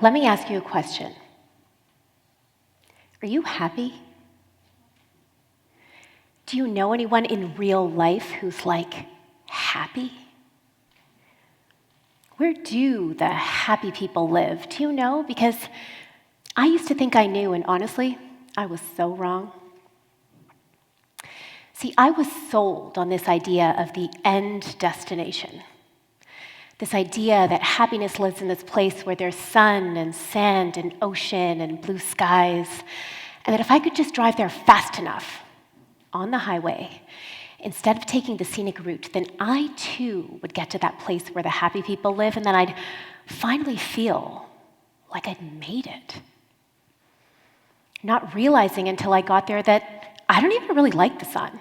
Let me ask you a question. Are you happy? Do you know anyone in real life who's like happy? Where do the happy people live? Do you know? Because I used to think I knew, and honestly, I was so wrong. See, I was sold on this idea of the end destination. This idea that happiness lives in this place where there's sun and sand and ocean and blue skies, and that if I could just drive there fast enough on the highway, instead of taking the scenic route, then I too would get to that place where the happy people live, and then I'd finally feel like I'd made it. Not realizing until I got there that I don't even really like the sun.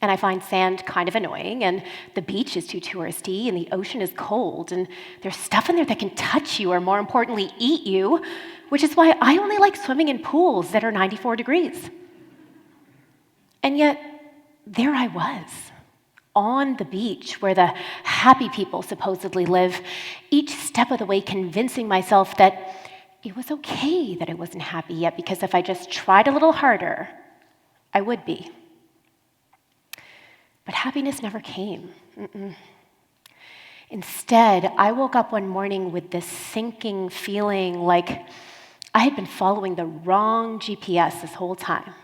And I find sand kind of annoying, and the beach is too touristy, and the ocean is cold, and there's stuff in there that can touch you, or more importantly, eat you, which is why I only like swimming in pools that are 94 degrees. And yet, there I was, on the beach where the happy people supposedly live, each step of the way convincing myself that it was okay that I wasn't happy yet, because if I just tried a little harder, I would be. But happiness never came. Instead, I woke up one morning with this sinking feeling like I had been following the wrong GPS this whole time.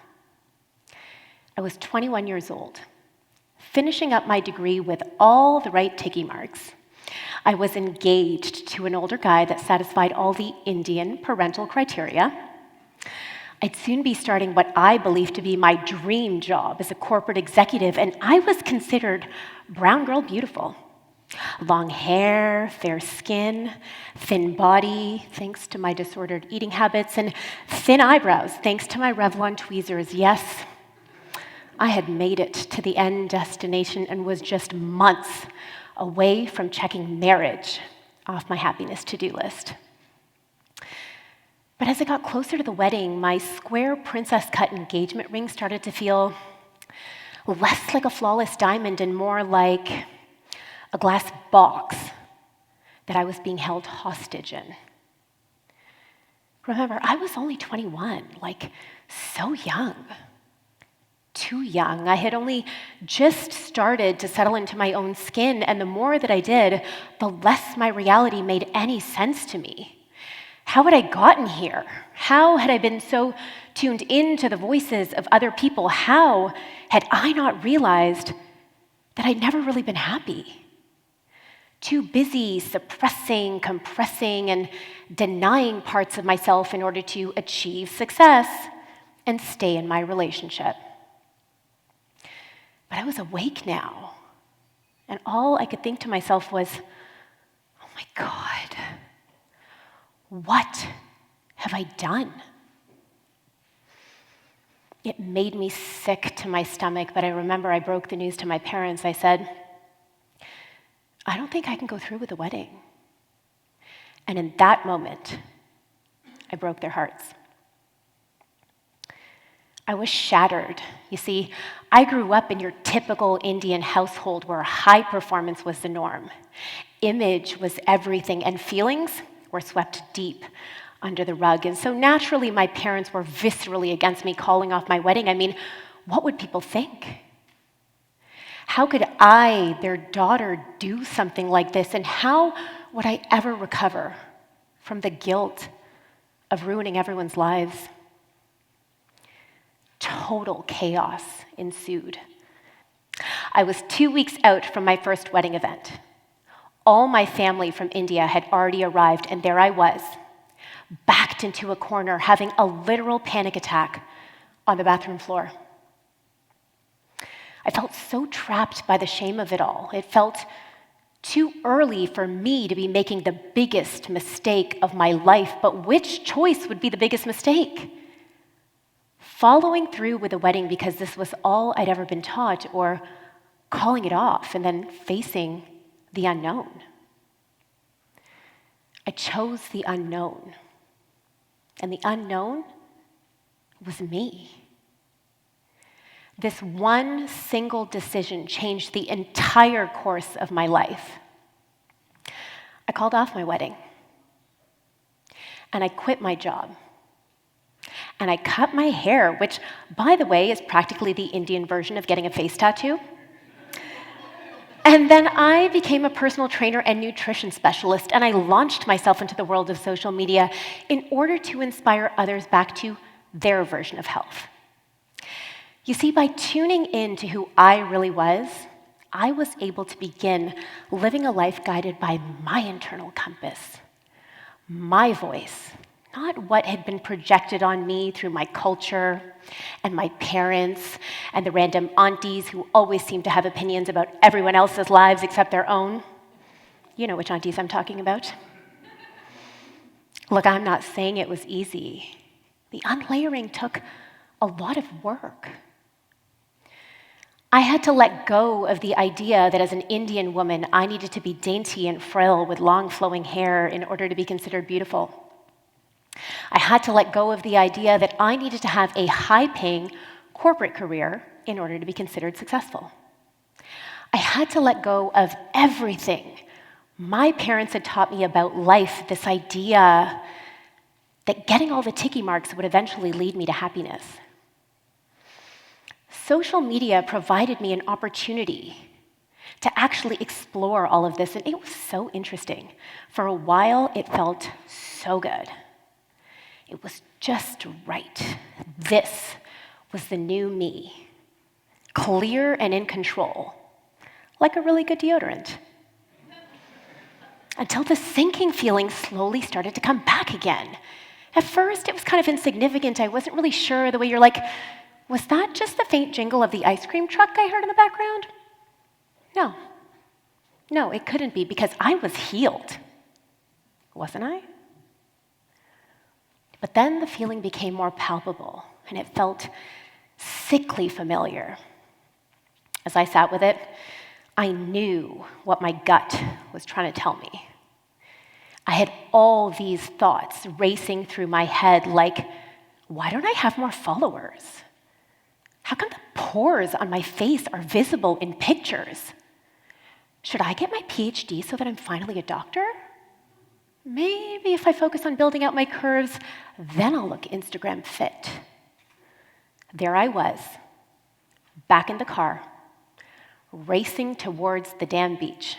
I was 21 years old, finishing up my degree with all the right ticky marks. I was engaged to an older guy that satisfied all the Indian parental criteria. I'd soon be starting what I believed to be my dream job as a corporate executive, and I was considered brown girl beautiful. Long hair, fair skin, thin body, thanks to my disordered eating habits, and thin eyebrows, thanks to my Revlon tweezers. Yes, I had made it to the end destination and was just months away from checking marriage off my happiness to-do list. But as I got closer to the wedding, my square princess-cut engagement ring started to feel less like a flawless diamond and more like a glass box that I was being held hostage in. Remember, I was only 21, like so young. Too young. I had only just started to settle into my own skin, and the more that I did, the less my reality made any sense to me. How had I gotten here? How had I been so tuned into the voices of other people? How had I not realized that I'd never really been happy? Too busy suppressing, compressing, and denying parts of myself in order to achieve success and stay in my relationship. But I was awake now, and all I could think to myself was, oh my God, what have I done? It made me sick to my stomach, but I remember I broke the news to my parents. I said, I don't think I can go through with the wedding. And in that moment, I broke their hearts. I was shattered. You see, I grew up in your typical Indian household where high performance was the norm. Image was everything, and feelings were swept deep under the rug. And so naturally, my parents were viscerally against me calling off my wedding. I mean, what would people think? How could I, their daughter, do something like this? And how would I ever recover from the guilt of ruining everyone's lives? Total chaos ensued. I was 2 weeks out from my first wedding event. All my family from India had already arrived, and there I was, backed into a corner, having a literal panic attack on the bathroom floor. I felt so trapped by the shame of it all. It felt too early for me to be making the biggest mistake of my life, but which choice would be the biggest mistake? Following through with the wedding because this was all I'd ever been taught, or calling it off and then facing the unknown. I chose the unknown, and the unknown was me. This one single decision changed the entire course of my life. I called off my wedding. and I quit my job. And I cut my hair, which, by the way, is practically the Indian version of getting a face tattoo. And then I became a personal trainer and nutrition specialist, and I launched myself into the world of social media in order to inspire others back to their version of health. You see, by tuning in to who I really was, I was able to begin living a life guided by my internal compass, my voice, not what had been projected on me through my culture and my parents and the random aunties who always seem to have opinions about everyone else's lives except their own. You know which aunties I'm talking about. Look, I'm not saying it was easy. The unlayering took a lot of work. I had to let go of the idea that as an Indian woman, I needed to be dainty and frail with long flowing hair in order to be considered beautiful. I had to let go of the idea that I needed to have a high-paying corporate career in order to be considered successful. I had to let go of everything my parents had taught me about life, this idea that getting all the ticky marks would eventually lead me to happiness. Social media provided me an opportunity to actually explore all of this, and it was so interesting. For a while, it felt so good. It was just right. This was the new me, clear and in control, like a really good deodorant. Until the sinking feeling slowly started to come back again. At first, it was kind of insignificant. I wasn't really sure, the way you're like, was that just the faint jingle of the ice cream truck I heard in the background? No, it couldn't be, because I was healed, wasn't I? But then the feeling became more palpable, and it felt sickly familiar. As I sat with it, I knew what my gut was trying to tell me. I had all these thoughts racing through my head like, why don't I have more followers? How come the pores on my face are visible in pictures? Should I get my PhD so that I'm finally a doctor? Maybe if I focus on building out my curves, then I'll look Instagram fit. There I was, back in the car, racing towards the damn beach.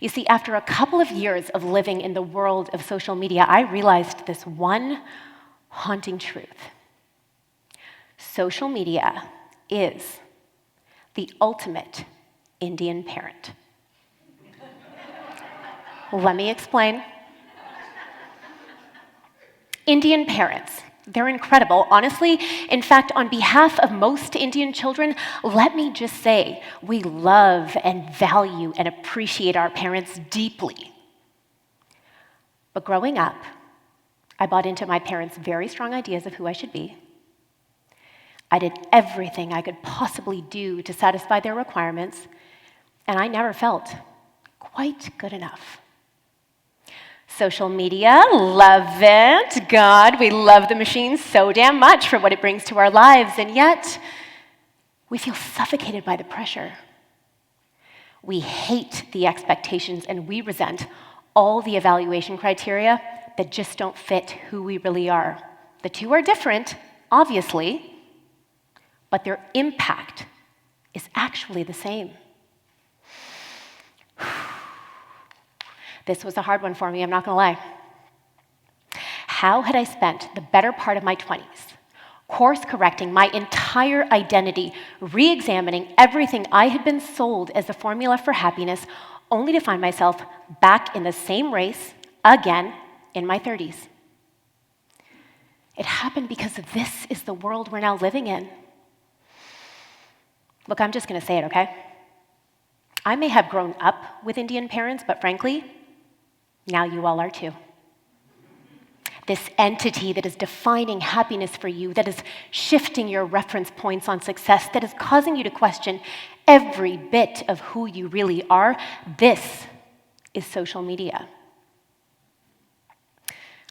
You see, after a couple of years of living in the world of social media, I realized this one haunting truth. Social media is the ultimate Indian parent. Let me explain. Indian parents, they're incredible. Honestly, in fact, on behalf of most Indian children, let me just say, we love and value and appreciate our parents deeply. But growing up, I bought into my parents' very strong ideas of who I should be. I did everything I could possibly do to satisfy their requirements, and I never felt quite good enough. Social media, love it. God, we love the machine so damn much for what it brings to our lives, and yet we feel suffocated by the pressure. We hate the expectations, and we resent all the evaluation criteria that just don't fit who we really are. The two are different, obviously, but their impact is actually the same. This was a hard one for me, I'm not gonna lie. How had I spent the better part of my 20s course-correcting my entire identity, re-examining everything I had been sold as the formula for happiness, only to find myself back in the same race again in my 30s? It happened because this is the world we're now living in. Look, I'm just gonna say it, okay? I may have grown up with Indian parents, but frankly, now you all are too. This entity that is defining happiness for you, that is shifting your reference points on success, that is causing you to question every bit of who you really are, this is social media.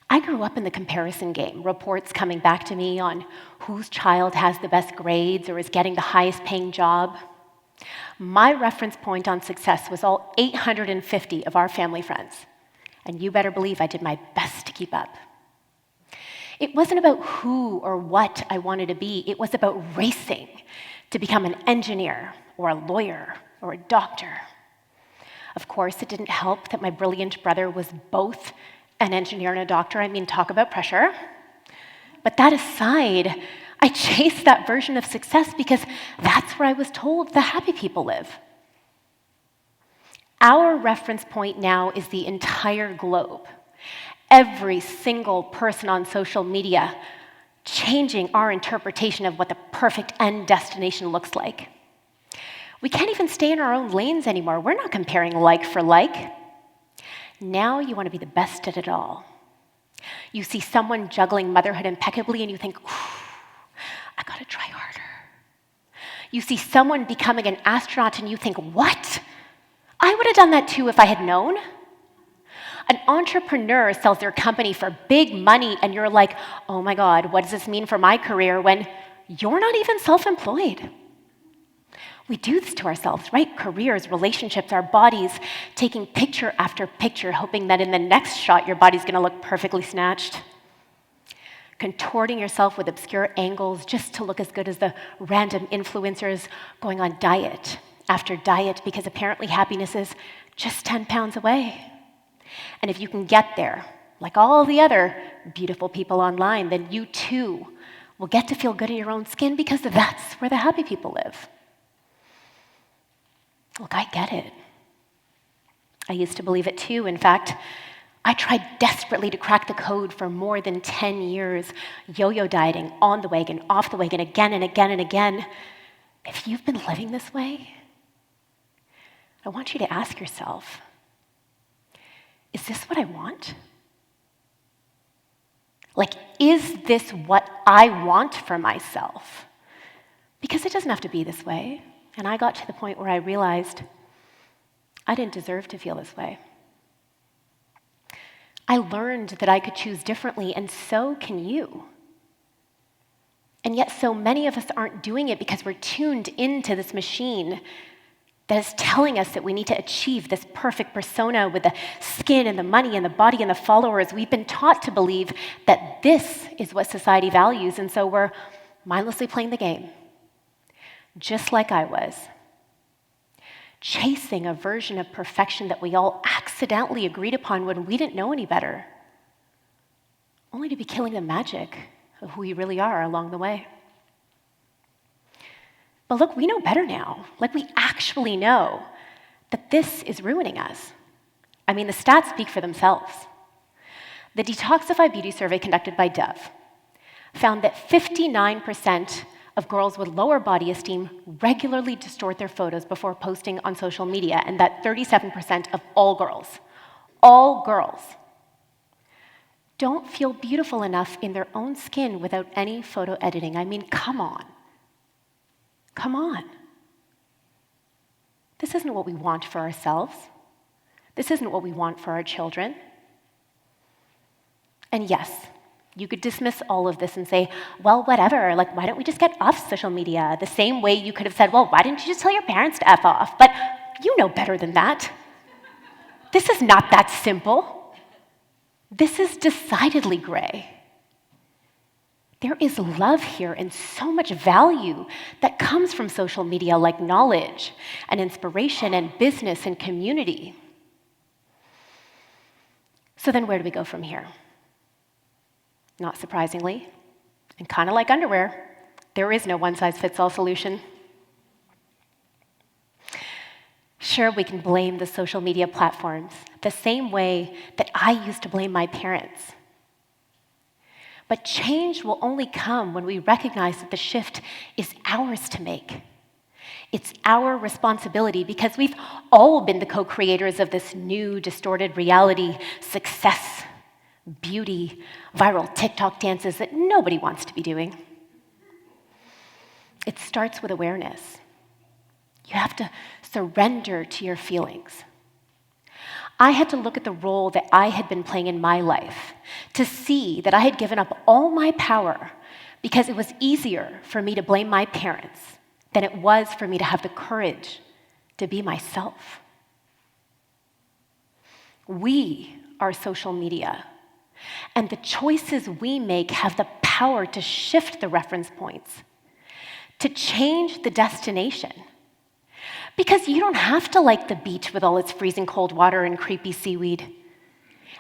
I grew up in the comparison game, reports coming back to me on whose child has the best grades or is getting the highest paying job. My reference point on success was all 850 of our family friends. And you better believe I did my best to keep up. It wasn't about who or what I wanted to be. It was about racing to become an engineer or a lawyer or a doctor. Of course, it didn't help that my brilliant brother was both an engineer and a doctor. I mean, talk about pressure. But that aside, I chased that version of success because that's where I was told the happy people live. Our reference point now is the entire globe. Every single person on social media changing our interpretation of what the perfect end destination looks like. We can't even stay in our own lanes anymore. We're not comparing like for like. Now you want to be the best at it all. You see someone juggling motherhood impeccably and you think, I gotta try harder. You see someone becoming an astronaut and you think, what? I would have done that too if I had known. An entrepreneur sells their company for big money and you're like, oh my God, what does this mean for my career when you're not even self-employed? We do this to ourselves, right? Careers, relationships, our bodies, taking picture after picture, hoping that in the next shot your body's gonna look perfectly snatched. Contorting yourself with obscure angles just to look as good as the random influencers going on diet after diet because apparently happiness is just 10 pounds away. And if you can get there, like all the other beautiful people online, then you too will get to feel good in your own skin because that's where the happy people live. Look, I get it. I used to believe it too. In fact, I tried desperately to crack the code for more than 10 years, yo-yo dieting, on the wagon, off the wagon, again and again and again. If you've been living this way, I want you to ask yourself, is this what I want? Like, is this what I want for myself? Because it doesn't have to be this way. And I got to the point where I realized I didn't deserve to feel this way. I learned that I could choose differently, and so can you. And yet so many of us aren't doing it because we're tuned into this machine that is telling us that we need to achieve this perfect persona with the skin and the money and the body and the followers. We've been taught to believe that this is what society values, and so we're mindlessly playing the game, just like I was, chasing a version of perfection that we all accidentally agreed upon when we didn't know any better, only to be killing the magic of who we really are along the way. But look, we know better now. Like, we actually know that this is ruining us. I mean, the stats speak for themselves. The Detoxify Beauty survey conducted by Dove found that 59% of girls with lower body esteem regularly distort their photos before posting on social media, and that 37% of all girls, don't feel beautiful enough in their own skin without any photo editing. I mean, come on. Come on. This isn't what we want for ourselves. This isn't what we want for our children. And yes, you could dismiss all of this and say, well, whatever, like, why don't we just get off social media? The same way you could have said, well, why didn't you just tell your parents to F off? But you know better than that. This is not that simple. This is decidedly gray. There is love here and so much value that comes from social media, like knowledge and inspiration and business and community. So then where do we go from here? Not surprisingly, and kind of like underwear, there is no one-size-fits-all solution. Sure, we can blame the social media platforms the same way that I used to blame my parents. But change will only come when we recognize that the shift is ours to make. It's our responsibility because we've all been the co-creators of this new distorted reality, success, beauty, viral TikTok dances that nobody wants to be doing. It starts with awareness. You have to surrender to your feelings. I had to look at the role that I had been playing in my life to see that I had given up all my power because it was easier for me to blame my parents than it was for me to have the courage to be myself. We our social media. And the choices we make have the power to shift the reference points, to change the destination. Because you don't have to like the beach with all its freezing cold water and creepy seaweed.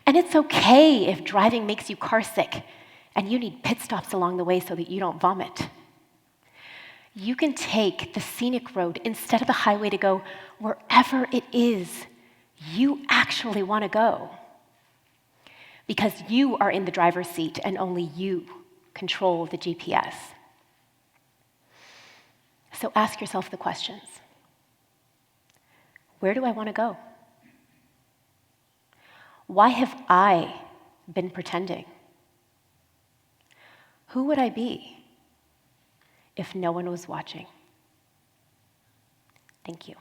And it's okay if driving makes you carsick and you need pit stops along the way so that you don't vomit. You can take the scenic road instead of the highway to go wherever it is you actually want to go. Because you are in the driver's seat and only you control the GPS. So ask yourself the questions. Where do I want to go? Why have I been pretending? Who would I be if no one was watching? Thank you.